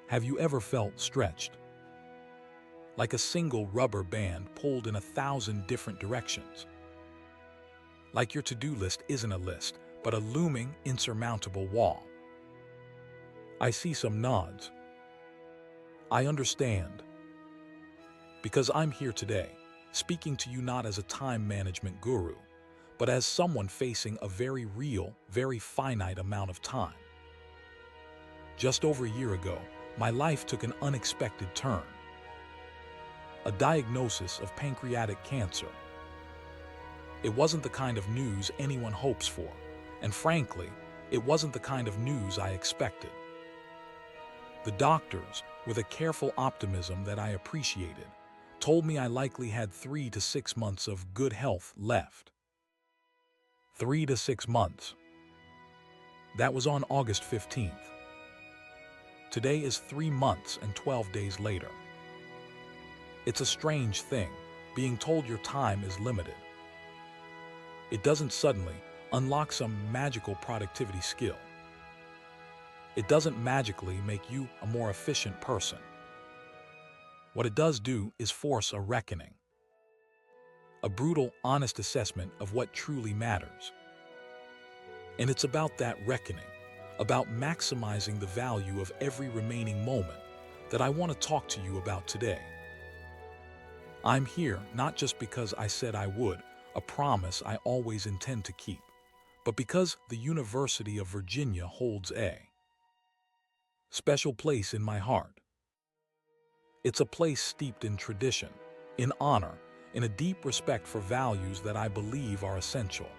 Have you ever felt stretched? Like a single rubber band pulled in 1,000 different directions? Like your to-do list isn't a list, but a looming, insurmountable wall? I see some nods. I understand. Because I'm here today, speaking to you not as a time management guru, but as someone facing a very real, very finite amount of time. Just over a year ago, my life took an unexpected turn. A diagnosis of pancreatic cancer. It wasn't the kind of news anyone hopes for, and frankly, it wasn't the kind of news I expected. The doctors, with a careful optimism that I appreciated, told me I likely had 3 to 6 months of good health left. 3 to 6 months. That was on August 15th. Today is 3 months and 12 days later. It's a strange thing, being told your time is limited. It doesn't suddenly unlock some magical productivity skill. It doesn't magically make you a more efficient person. What it does do is force a reckoning. A brutal, honest assessment of what truly matters. And it's about that reckoning, about maximizing the value of every remaining moment, that I want to talk to you about today. I'm here not just because I said I would, a promise I always intend to keep, but because the University of Virginia holds a special place in my heart. It's a place steeped in tradition, in honor, in a deep respect for values that I believe are essential.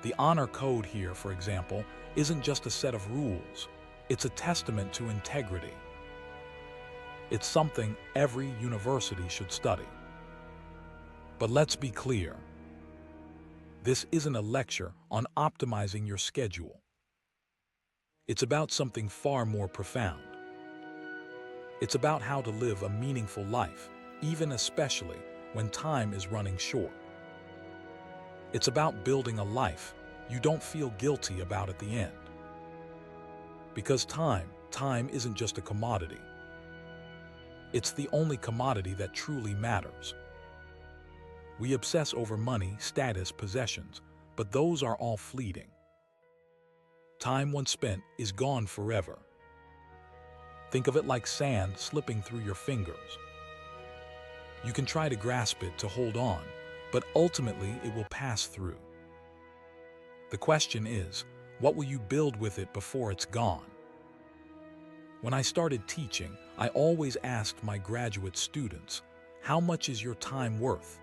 The honor code here, for example, isn't just a set of rules. It's a testament to integrity. It's something every university should study. But let's be clear. This isn't a lecture on optimizing your schedule. It's about something far more profound. It's about how to live a meaningful life, even especially when time is running short. It's about building a life you don't feel guilty about at the end. Because time isn't just a commodity. It's the only commodity that truly matters. We obsess over money, status, possessions, but those are all fleeting. Time once spent is gone forever. Think of it like sand slipping through your fingers. You can try to grasp it to hold on, but ultimately it will pass through. The question is, what will you build with it before it's gone? When I started teaching, I always asked my graduate students, how much is your time worth?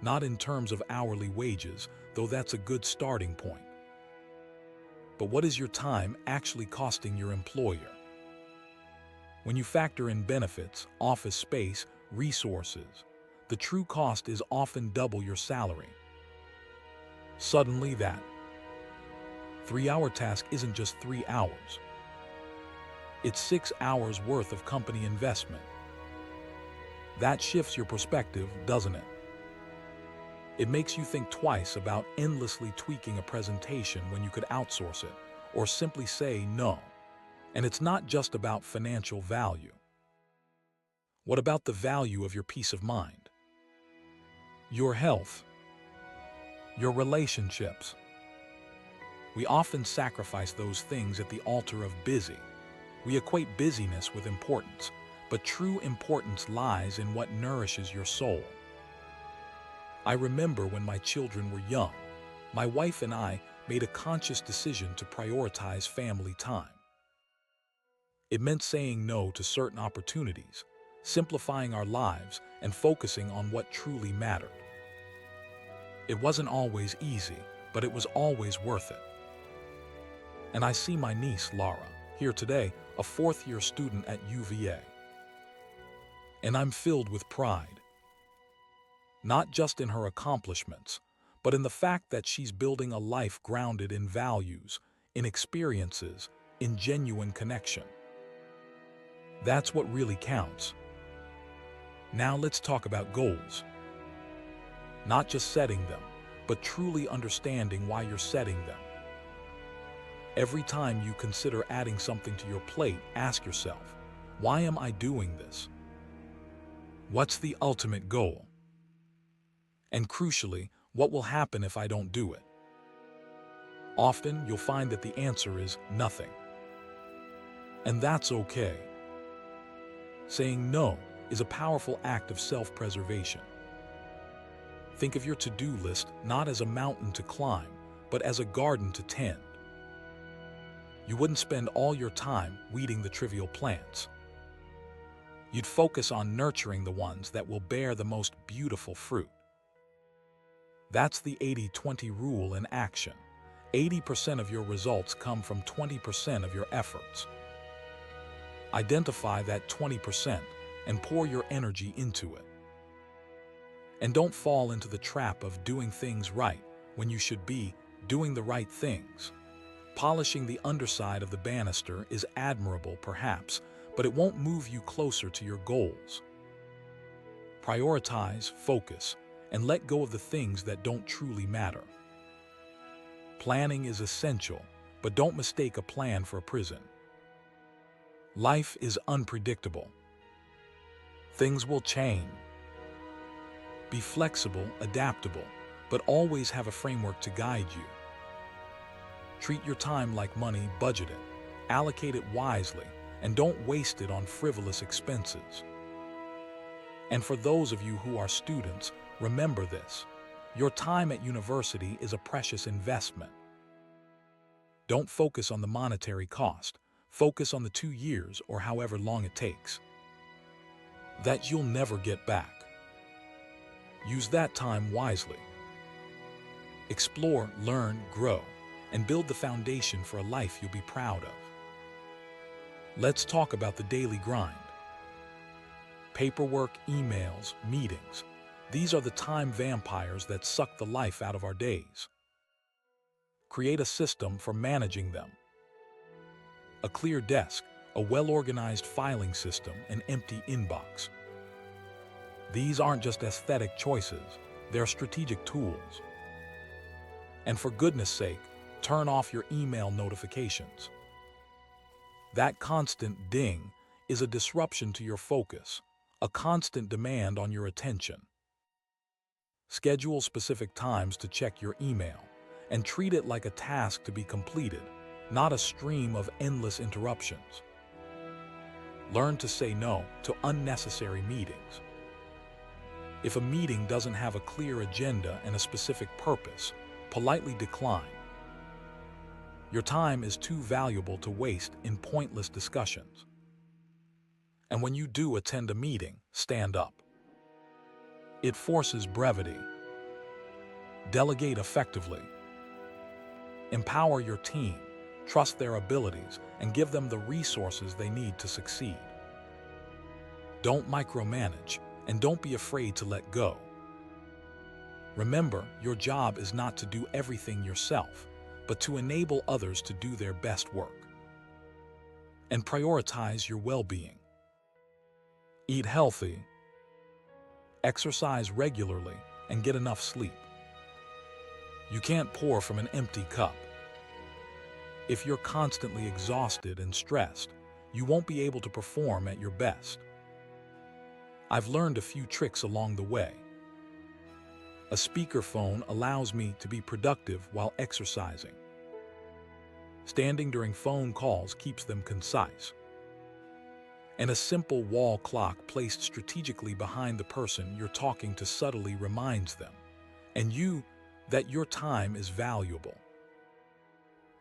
Not in terms of hourly wages, though that's a good starting point. But what is your time actually costing your employer? When you factor in benefits, office space, resources, the true cost is often double your salary. Suddenly that 3-hour task isn't just 3 hours. It's 6 hours worth of company investment. That shifts your perspective, doesn't it? It makes you think twice about endlessly tweaking a presentation when you could outsource it, or simply say no. And it's not just about financial value. What about the value of your peace of mind? Your health? Your relationships? We often sacrifice those things at the altar of busy. We equate busyness with importance, but true importance lies in what nourishes your soul. I remember when my children were young, my wife and I made a conscious decision to prioritize family time. It meant saying no to certain opportunities, simplifying our lives, and focusing on what truly mattered. It wasn't always easy, but it was always worth it. And I see my niece, Laura, here today, a fourth-year student at UVA. And I'm filled with pride. Not just in her accomplishments, but in the fact that she's building a life grounded in values, in experiences, in genuine connection. That's what really counts. Now let's talk about goals. Not just setting them, but truly understanding why you're setting them. Every time you consider adding something to your plate, ask yourself, why am I doing this? What's the ultimate goal? And crucially, what will happen if I don't do it? Often, you'll find that the answer is nothing. And that's okay. Saying no is a powerful act of self-preservation. Think of your to-do list not as a mountain to climb, but as a garden to tend. You wouldn't spend all your time weeding the trivial plants. You'd focus on nurturing the ones that will bear the most beautiful fruit. That's the 80-20 rule in action. 80% of your results come from 20% of your efforts. Identify that 20% and pour your energy into it. And don't fall into the trap of doing things right when you should be doing the right things. Polishing the underside of the banister is admirable, perhaps, but it won't move you closer to your goals. Prioritize, focus, and let go of the things that don't truly matter. Planning is essential, but don't mistake a plan for a prison. Life is unpredictable. Things will change. Be flexible, adaptable, but always have a framework to guide you. Treat your time like money, budget it, allocate it wisely, and don't waste it on frivolous expenses. And for those of you who are students, remember this: your time at university is a precious investment. Don't focus on the monetary cost. Focus on the 2 years or however long it takes. That you'll never get back. Use that time wisely. Explore, learn, grow, and build the foundation for a life you'll be proud of. Let's talk about the daily grind. Paperwork, emails, meetings. These are the time vampires that suck the life out of our days. Create a system for managing them. A clear desk, a well-organized filing system, an empty inbox. These aren't just aesthetic choices, they're strategic tools. And for goodness sake, turn off your email notifications. That constant ding is a disruption to your focus, a constant demand on your attention. Schedule specific times to check your email, and treat it like a task to be completed, not a stream of endless interruptions. Learn to say no to unnecessary meetings. If a meeting doesn't have a clear agenda and a specific purpose, politely decline. Your time is too valuable to waste in pointless discussions. And when you do attend a meeting, stand up. It forces brevity. Delegate effectively. Empower your team. Trust their abilities and give them the resources they need to succeed. Don't micromanage, and don't be afraid to let go. Remember, your job is not to do everything yourself, but to enable others to do their best work. And prioritize your well-being. Eat healthy, exercise regularly, and get enough sleep. You can't pour from an empty cup. If you're constantly exhausted and stressed, you won't be able to perform at your best. I've learned a few tricks along the way. A speakerphone allows me to be productive while exercising. Standing during phone calls keeps them concise. And a simple wall clock placed strategically behind the person you're talking to subtly reminds them, and you, that your time is valuable.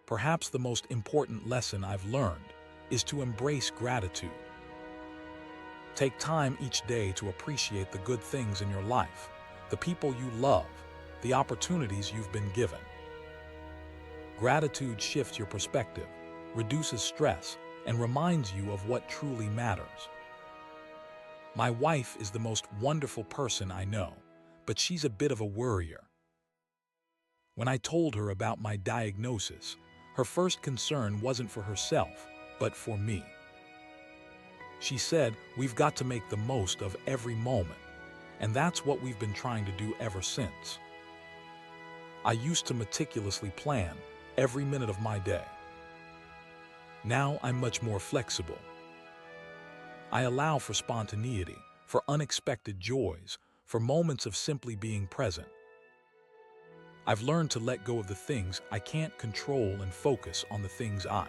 Perhaps the most important lesson I've learned is to embrace gratitude. Take time each day to appreciate the good things in your life, the people you love, the opportunities you've been given. Gratitude shifts your perspective, reduces stress, and reminds you of what truly matters. My wife is the most wonderful person I know, but she's a bit of a worrier. When I told her about my diagnosis, her first concern wasn't for herself, but for me. She said, "We've got to make the most of every moment," and that's what we've been trying to do ever since. I used to meticulously plan every minute of my day. Now I'm much more flexible. I allow for spontaneity, for unexpected joys, for moments of simply being present. I've learned to let go of the things I can't control and focus on the things I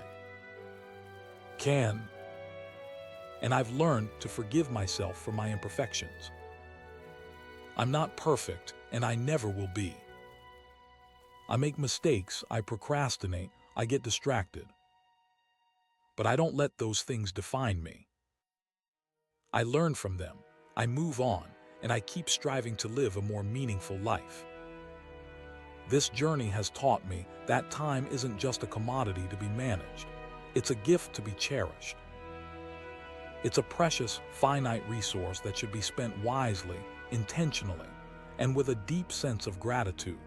can. And I've learned to forgive myself for my imperfections. I'm not perfect, and I never will be. I make mistakes, I procrastinate, I get distracted. But I don't let those things define me. I learn from them, I move on, and I keep striving to live a more meaningful life. This journey has taught me that time isn't just a commodity to be managed. It's a gift to be cherished. It's a precious, finite resource that should be spent wisely, intentionally, and with a deep sense of gratitude.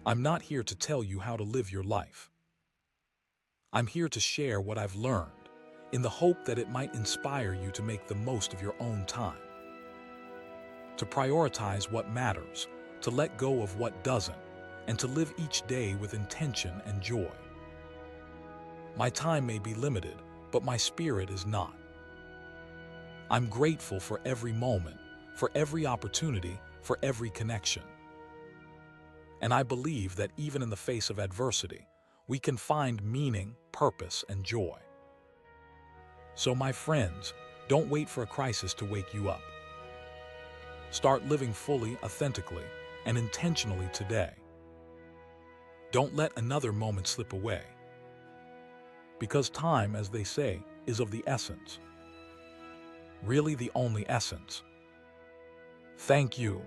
I'm not here to tell you how to live your life. I'm here to share what I've learned, in the hope that it might inspire you to make the most of your own time. To prioritize what matters, to let go of what doesn't, and to live each day with intention and joy. My time may be limited, but my spirit is not. I'm grateful for every moment, for every opportunity, for every connection. And I believe that even in the face of adversity, we can find meaning, purpose, and joy. So, my friends, don't wait for a crisis to wake you up. Start living fully, authentically, and intentionally today. Don't let another moment slip away. Because time, as they say, is of the essence. Really the only essence. Thank you